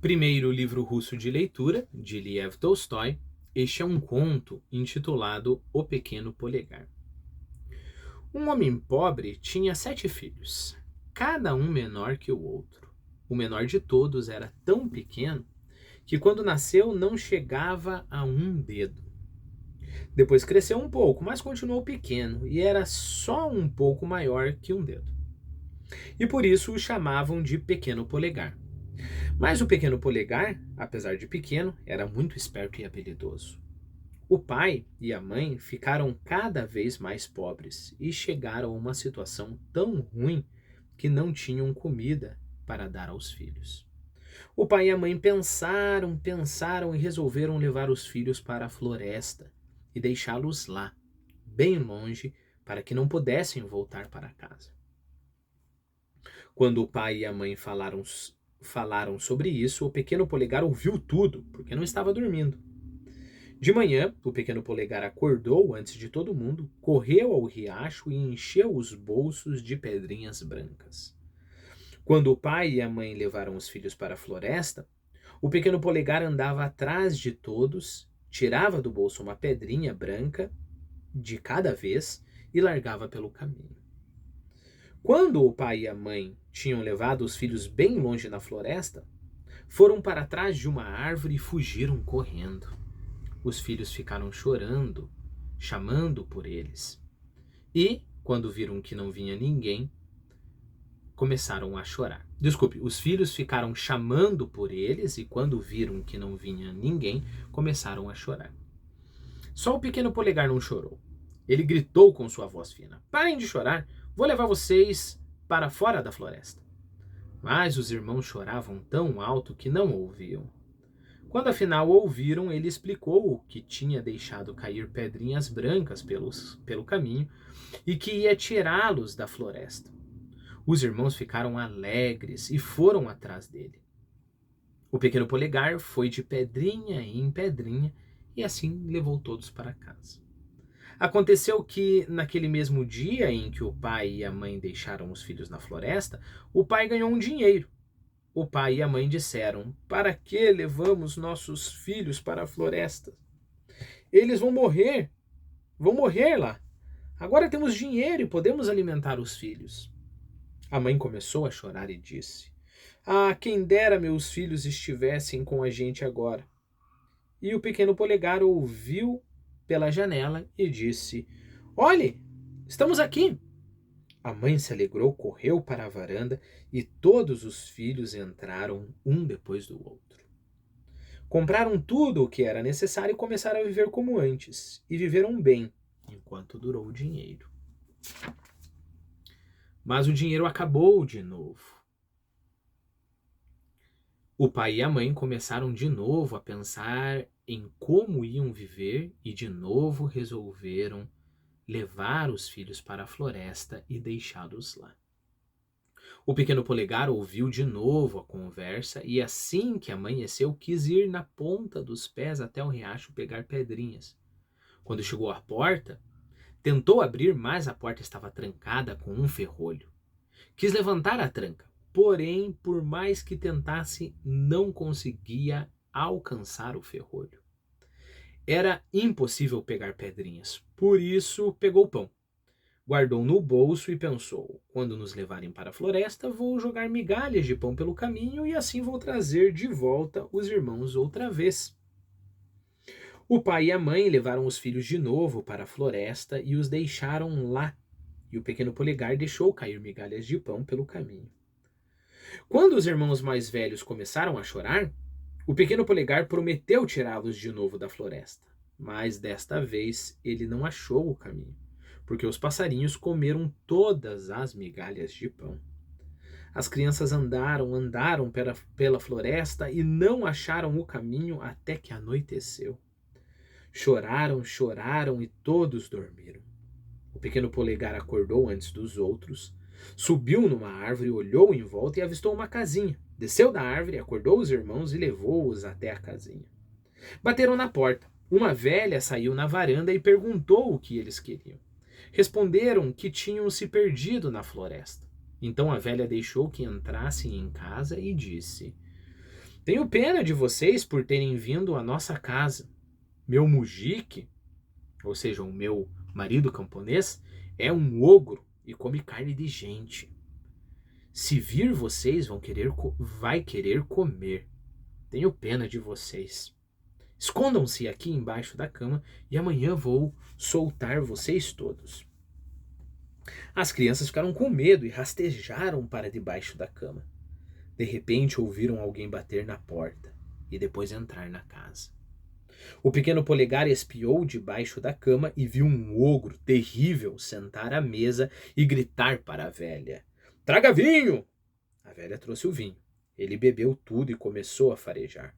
Primeiro livro russo de leitura, de Lev Tolstói. Este é um conto intitulado O Pequeno Polegar. Um homem pobre tinha 7 filhos, cada um menor que o outro. O menor de todos era tão pequeno que quando nasceu não chegava a um dedo. Depois cresceu um pouco, mas continuou pequeno e era só um pouco maior que um dedo. E por isso o chamavam de Pequeno Polegar. Mas o Pequeno Polegar, apesar de pequeno, era muito esperto e habilidoso. O pai e a mãe ficaram cada vez mais pobres e chegaram a uma situação tão ruim que não tinham comida para dar aos filhos. O pai e a mãe pensaram e resolveram levar os filhos para a floresta e deixá-los lá, bem longe, para que não pudessem voltar para casa. Quando o pai e a mãe falaram sobre isso, o Pequeno Polegar ouviu tudo, porque não estava dormindo. De manhã, o Pequeno Polegar acordou antes de todo mundo, correu ao riacho e encheu os bolsos de pedrinhas brancas. Quando o pai e a mãe levaram os filhos para a floresta, o Pequeno Polegar andava atrás de todos, tirava do bolso uma pedrinha branca de cada vez e largava pelo caminho. Quando o pai e a mãe tinham levado os filhos bem longe na floresta, foram para trás de uma árvore e fugiram correndo. Os filhos ficaram chorando, chamando por eles. E, quando viram que não vinha ninguém, começaram a chorar. Desculpe, os filhos ficaram chamando por eles e, quando viram que não vinha ninguém, começaram a chorar. Só o Pequeno Polegar não chorou. Ele gritou com sua voz fina: "Parem de chorar, vou levar vocês para fora da floresta." Mas os irmãos choravam tão alto que não ouviam. Quando afinal ouviram, ele explicou que tinha deixado cair pedrinhas brancas pelo caminho e que ia tirá-los da floresta. Os irmãos ficaram alegres e foram atrás dele. O Pequeno Polegar foi de pedrinha em pedrinha e assim levou todos para casa. Aconteceu que, naquele mesmo dia em que o pai e a mãe deixaram os filhos na floresta, o pai ganhou um dinheiro. O pai e a mãe disseram: "Para que levamos nossos filhos para a floresta? Eles vão morrer lá. Agora temos dinheiro e podemos alimentar os filhos." A mãe começou a chorar e disse: "Ah, quem dera meus filhos estivessem com a gente agora." E o Pequeno Polegar ouviu pela janela e disse: "Olhe, estamos aqui." A mãe se alegrou, correu para a varanda e todos os filhos entraram um depois do outro. Compraram tudo o que era necessário e começaram a viver como antes. E viveram bem, enquanto durou o dinheiro. Mas o dinheiro acabou de novo. O pai e a mãe começaram de novo a pensar em como iam viver e de novo resolveram levar os filhos para a floresta e deixá-los lá. O Pequeno Polegar ouviu de novo a conversa e, assim que amanheceu, quis ir na ponta dos pés até o riacho pegar pedrinhas. Quando chegou à porta, tentou abrir, mas a porta estava trancada com um ferrolho. Quis levantar a tranca, porém, por mais que tentasse, não conseguia alcançar o ferrolho. Era impossível pegar pedrinhas, por isso pegou pão. Guardou no bolso e pensou: quando nos levarem para a floresta, vou jogar migalhas de pão pelo caminho e assim vou trazer de volta os irmãos outra vez. O pai e a mãe levaram os filhos de novo para a floresta e os deixaram lá. E o Pequeno Polegar deixou cair migalhas de pão pelo caminho. Quando os irmãos mais velhos começaram a chorar, o Pequeno Polegar prometeu tirá-los de novo da floresta. Mas desta vez ele não achou o caminho, porque os passarinhos comeram todas as migalhas de pão. As crianças andaram pela floresta e não acharam o caminho até que anoiteceu. Choraram e todos dormiram. O Pequeno Polegar acordou antes dos outros, subiu numa árvore, olhou em volta e avistou uma casinha. Desceu da árvore, acordou os irmãos e levou-os até a casinha. Bateram na porta. Uma velha saiu na varanda e perguntou o que eles queriam. Responderam que tinham se perdido na floresta. Então a velha deixou que entrassem em casa e disse: Tenho pena de vocês por terem vindo à nossa casa. Meu mujique, ou seja, o meu marido camponês, é um ogro e come carne de gente. Se vir vocês, vai querer comer. Tenho pena de vocês. Escondam-se aqui embaixo da cama e amanhã vou soltar vocês todos. As crianças ficaram com medo e rastejaram para debaixo da cama. De repente ouviram alguém bater na porta e depois entrar na casa. O pequeno polegar espiou debaixo da cama e viu um ogro terrível sentar à mesa e gritar para a velha: Traga vinho! A velha trouxe o vinho. Ele bebeu tudo e começou a farejar.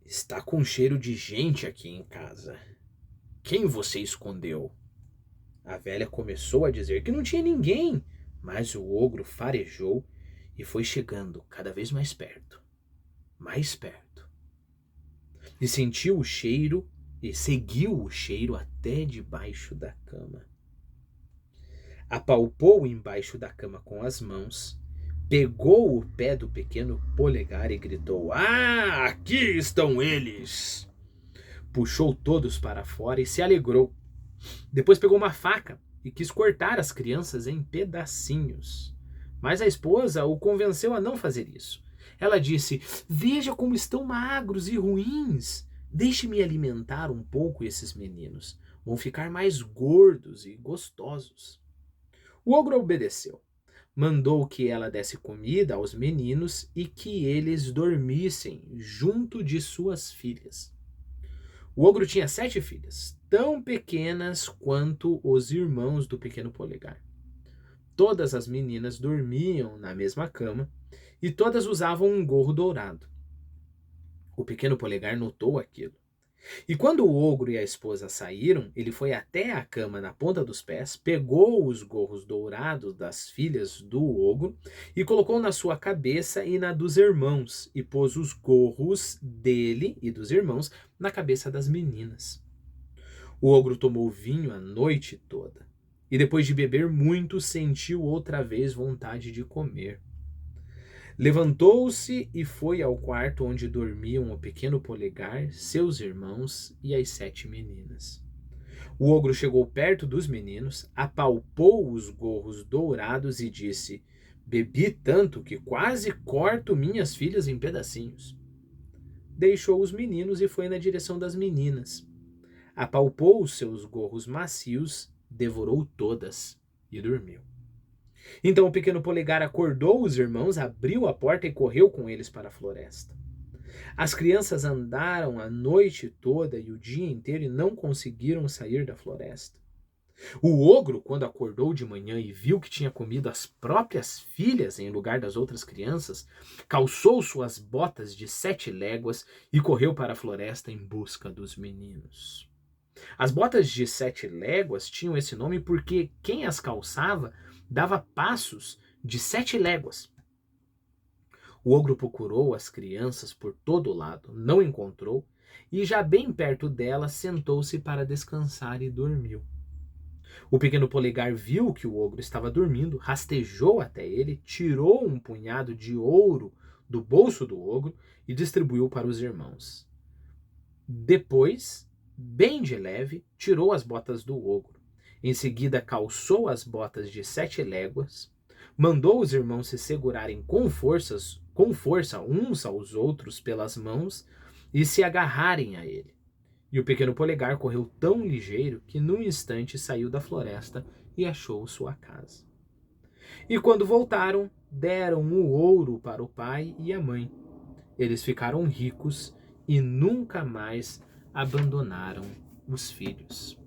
Está com cheiro de gente aqui em casa. Quem você escondeu? A velha começou a dizer que não tinha ninguém, mas o ogro farejou e foi chegando cada vez mais perto. Mais perto. E sentiu o cheiro e seguiu o cheiro até debaixo da cama. Apalpou embaixo da cama com as mãos, pegou o pé do pequeno polegar e gritou: Ah, aqui estão eles! Puxou todos para fora e se alegrou. Depois pegou uma faca e quis cortar as crianças em pedacinhos. Mas a esposa o convenceu a não fazer isso. Ela disse: Veja como estão magros e ruins. Deixe-me alimentar um pouco esses meninos. Vão ficar mais gordos e gostosos. O ogro obedeceu. Mandou que ela desse comida aos meninos e que eles dormissem junto de suas filhas. O ogro tinha 7 filhas, tão pequenas quanto os irmãos do pequeno polegar. Todas as meninas dormiam na mesma cama e todas usavam um gorro dourado. O pequeno polegar notou aquilo. E quando o ogro e a esposa saíram, ele foi até a cama na ponta dos pés, pegou os gorros dourados das filhas do ogro e colocou na sua cabeça e na dos irmãos, e pôs os gorros dele e dos irmãos na cabeça das meninas. O ogro tomou vinho a noite toda, e depois de beber muito, sentiu outra vez vontade de comer. Levantou-se e foi ao quarto onde dormiam o pequeno polegar, seus irmãos e as 7 meninas. O ogro chegou perto dos meninos, apalpou os gorros dourados e disse: Bebi tanto que quase corto minhas filhas em pedacinhos. Deixou os meninos e foi na direção das meninas. Apalpou os seus gorros macios, devorou todas e dormiu. Então o pequeno polegar acordou os irmãos, abriu a porta e correu com eles para a floresta. As crianças andaram a noite toda e o dia inteiro e não conseguiram sair da floresta. O ogro, quando acordou de manhã e viu que tinha comido as próprias filhas em lugar das outras crianças, calçou suas botas de 7 léguas e correu para a floresta em busca dos meninos. As botas de 7 léguas tinham esse nome porque quem as calçava dava passos de 7 léguas. O ogro procurou as crianças por todo lado, não encontrou, e já bem perto delas sentou-se para descansar e dormiu. O pequeno polegar viu que o ogro estava dormindo, rastejou até ele, tirou um punhado de ouro do bolso do ogro e distribuiu para os irmãos. Depois, bem de leve, tirou as botas do ogro. Em seguida, calçou as botas de 7 léguas, mandou os irmãos se segurarem com força uns aos outros pelas mãos e se agarrarem a ele. E o pequeno polegar correu tão ligeiro que num instante saiu da floresta e achou sua casa. E quando voltaram, deram o ouro para o pai e a mãe. Eles ficaram ricos e nunca mais abandonaram os filhos.